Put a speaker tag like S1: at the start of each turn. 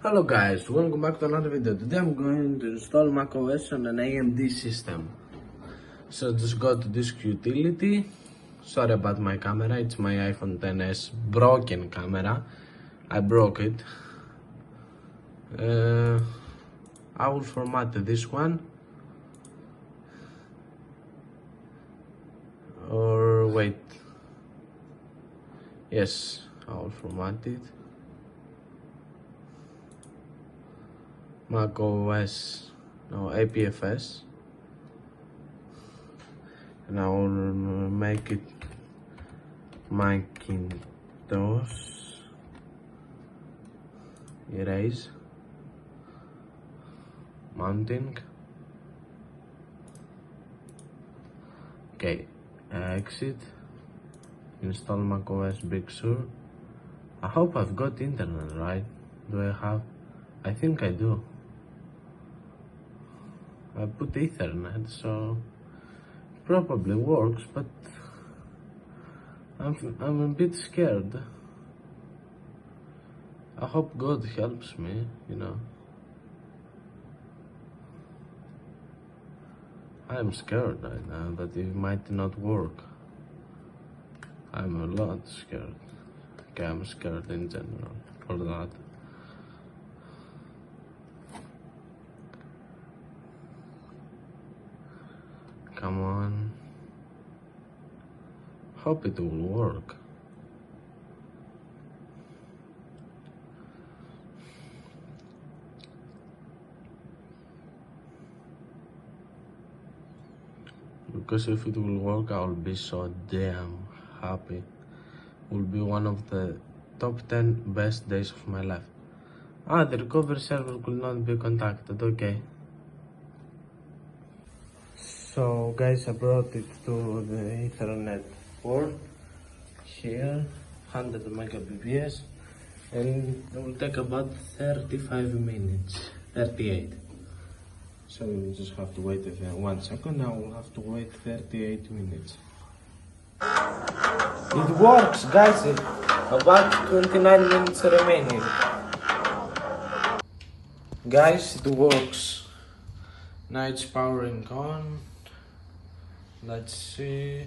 S1: Hello guys, welcome back to another video. Today I'm going to install macOS on an AMD system. So just go to disk utility. Sorry about my camera, it's my iPhone XS broken camera. I broke it. I will format this one. Or wait. Yes, I will format it. macOS, no, APFS, and I will make it Macintosh, erase, mounting, okay, exit, install macOS Big Sur. I hope I've got internet, right? Do I have? I think I do. I put Ethernet, so it probably works, but I'm a bit scared. I hope God helps me, you know. I'm scared right now that it might not work. I'm a lot scared. Okay, I'm scared in general for that. Come on. Hope it will work. Because if it will work, I will be so damn happy. It will be one of the top 10 best days of my life. The recovery server could not be contacted, okay. So guys, I brought it to the Ethernet port here, 100 megabps, and it will take about 35 minutes, 38. So you just have to wait 1 second. Now we'll have to wait 38 minutes. It works, guys. About 29 minutes remaining. Guys, it works. Now it's powering on. Let's see.